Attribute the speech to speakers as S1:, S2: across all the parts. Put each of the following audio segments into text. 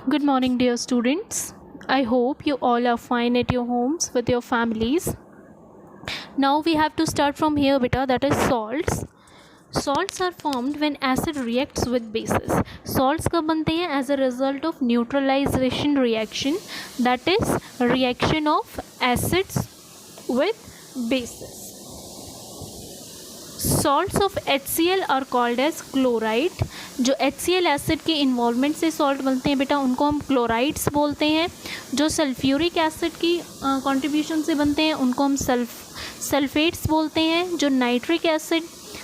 S1: Good morning, dear students. I hope you all are fine at your homes with your families. Now we have to start from here, beta, that is salts. Salts are formed when acid reacts with bases. Salts कब बनते हैं? As a result of neutralization reaction, that is reaction of acids with bases. Salts of HCl are called as chloride. जो HCl acid के involvement से salt बनते हैं बेटा उनको हम क्लोराइड्स बोलते हैं. जो सल्फ्यूरिक एसिड की कंट्रीब्यूशन से बनते हैं उनको हम सल्फेट्स बोलते हैं. जो नाइट्रिक एसिड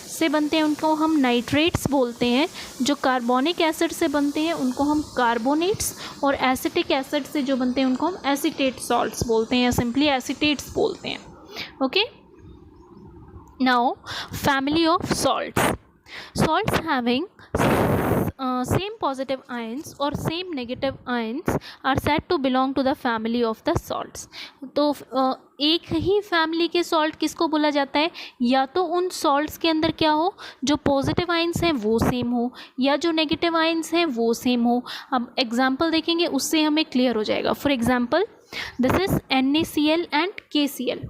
S1: से बनते हैं उनको हम नाइट्रेट्स बोलते हैं. जो कार्बोनिक एसिड से बनते हैं उनको हम कार्बोनेट्स, और एसिटिक एसिड से जो बनते हैं उनको हम एसीटेट सॉल्ट्स बोलते हैं, सिंपली एसीटेट्स बोलते हैं. Okay. Now, family of salts. Salts having same positive ions or same negative ions are said to belong to the family of the salts. तो एक ही फैमिली के सॉल्ट किसको बोला जाता है? या तो उन सॉल्ट्स के अंदर क्या हो, जो पॉजिटिव आयंस हैं वो सेम हो, या जो नेगेटिव आयंस हैं वो सेम हो. अब एग्जांपल देखेंगे उससे हमें क्लियर हो जाएगा. For example, this is NaCl and KCl,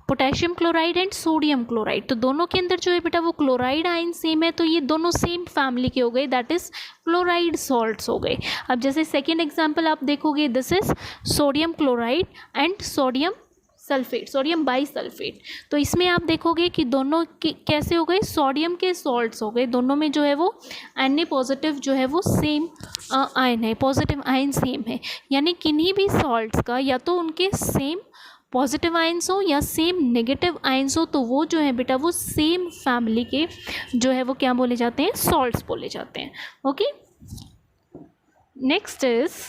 S1: potassium chloride and sodium chloride. तो दोनों के अंदर जो है बेटा वो क्लोराइड आयन सेम है, तो ये दोनों सेम फैमिली के हो गए, दैट इज क्लोराइड सॉल्ट्स हो गए. अब जैसे सेकेंड एग्जांपल आप देखोगे, this is sodium chloride and sodium sulphate, sodium bisulphate. तो इसमें आप देखोगे कि दोनों कैसे हो गए, सोडियम के सॉल्ट्स हो गए. दोनों में जो है वो Na पॉजिटिव जो है वो सेम आयन है, पॉजिटिव आयन सेम है. यानी किन्हीं भी सॉल्ट्स का या तो उनके सेम पॉजिटिव आयंस हो या सेम नेगेटिव आयंस हो, तो वो जो है बेटा वो सेम फैमिली के जो है वो क्या बोले जाते हैं, सॉल्ट्स बोले जाते हैं. Okay. Next is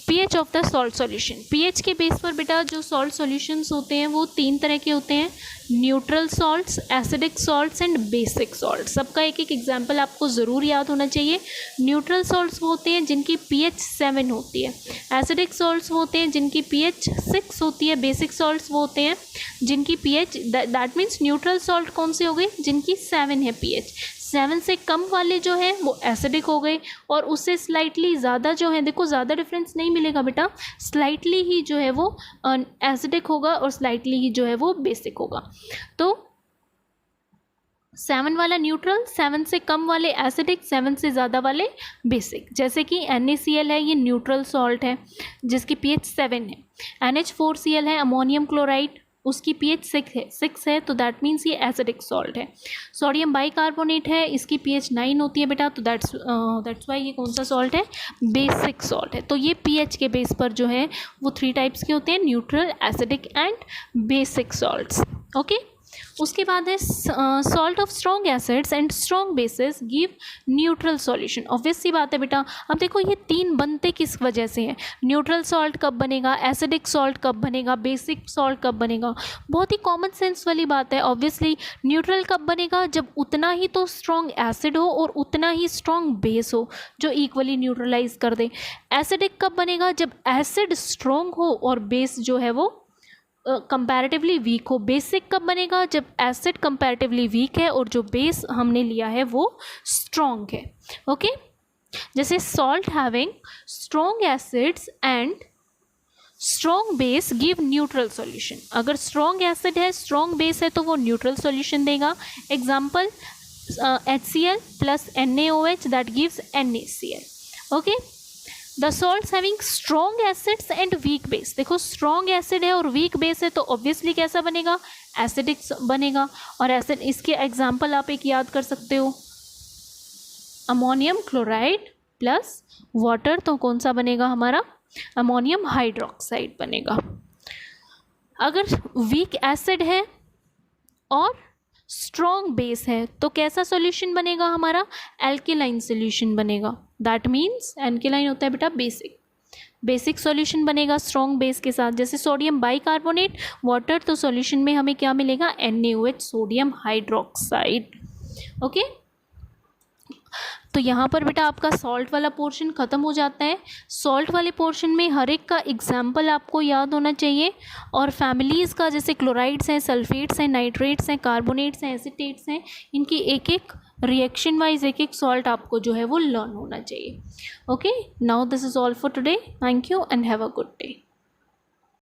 S1: pH of the salt solution. pH के बेस पर बेटा जो सॉल्ट सॉल्यूशंस होते हैं वो तीन तरह के होते हैं, neutral salts, acidic salts and basic salts. सबका एक एक एग्जांपल आपको ज़रूर याद होना चाहिए. न्यूट्रल सॉल्ट्स वो होते हैं जिनकी pH 7 होती है, एसिडिक सॉल्ट्स वो होते हैं जिनकी pH 6 होती है, बेसिक सॉल्ट्स वो होते हैं जिनकी pH, that means neutral salt कौन से हो गए, जिनकी 7 है pH. 7 से कम वाले जो है वो एसिडिक हो गए, और उससे स्लाइटली ज़्यादा जो है, देखो ज़्यादा डिफरेंस नहीं मिलेगा बेटा, स्लाइटली ही जो है वो एसिडिक होगा और स्लाइटली ही जो है वो बेसिक होगा. तो 7 वाला न्यूट्रल, 7 से कम वाले एसिडिक, 7 से ज़्यादा वाले बेसिक. जैसे कि NaCl है, ये न्यूट्रल सॉल्ट है जिसकी pH 7 है. NH4Cl है, अमोनियम क्लोराइड, उसकी pH 6 है, तो दैट मीन्स ये एसिडिक सॉल्ट है. सोडियम बाइकार्बोनेट है, इसकी pH 9 होती है बेटा, तो दैट्स वाई ये कौन सा सॉल्ट है, बेसिक सॉल्ट है. तो ये pH के बेस पर जो है वो 3 टाइप्स के होते हैं, neutral, acidic and basic salts. Okay. उसके बाद है salt of strong acids and strong bases give neutral solution. Obvious सी बात है बेटा. अब देखो ये तीन बनते किस वजह से हैं, न्यूट्रल सॉल्ट कब बनेगा, एसिडिक सॉल्ट कब बनेगा, बेसिक सॉल्ट कब बनेगा. बहुत ही कॉमन सेंस वाली बात है. ऑब्वियसली न्यूट्रल कब बनेगा, जब उतना ही तो स्ट्रॉन्ग एसिड हो और उतना ही स्ट्रॉन्ग बेस हो जो इक्वली न्यूट्रलाइज कर दे. एसिडिक कब बनेगा, जब एसिड स्ट्रॉन्ग हो और बेस जो है वो कंपैरेटिवली वीक हो. बेसिक कब बनेगा, जब एसिड कंपैरेटिवली वीक है और जो बेस हमने लिया है वो स्ट्रॉन्ग है. ओके. जैसे salt having strong acids and strong base give neutral solution. अगर स्ट्रॉन्ग एसिड है, स्ट्रॉन्ग बेस है, तो वो न्यूट्रल सॉल्यूशन देगा. Example HCl plus NaOH that gives NaCl. Okay. The salts having strong acids and weak base. देखो strong acid है और weak base है, तो ऑब्वियसली कैसा बनेगा, एसिडिक बनेगा. और एसिड, इसके एग्जांपल आप एक याद कर सकते हो, अमोनियम क्लोराइड प्लस वाटर, तो कौन सा बनेगा हमारा, अमोनियम हाइड्रोक्साइड बनेगा. अगर वीक एसिड है और स्ट्रॉन्ग बेस है तो कैसा सॉल्यूशन बनेगा हमारा, एल्केलाइन सॉल्यूशन बनेगा. दैट मीन्स एल्केलाइन होता है बेटा बेसिक. बेसिक सॉल्यूशन बनेगा स्ट्रॉन्ग बेस के साथ. जैसे सोडियम बाइकार्बोनेट, वाटर, तो सॉल्यूशन में हमें क्या मिलेगा, NaOH, सोडियम हाइड्रोक्साइड. ओके. तो यहाँ पर बेटा आपका सॉल्ट वाला पोर्शन ख़त्म हो जाता है। सॉल्ट वाले पोर्शन में हर एक का एग्जाम्पल आपको याद होना चाहिए, और फैमिलीज़ का जैसे क्लोराइड्स हैं, सल्फेट्स हैं, नाइट्रेट्स हैं, कार्बोनेट्स हैं, एसिटेट्स हैं, इनकी एक एक रिएक्शन वाइज एक एक सॉल्ट आपको जो है वो लर्न होना चाहिए। Okay, now this is all for today. Thank you and have a good day.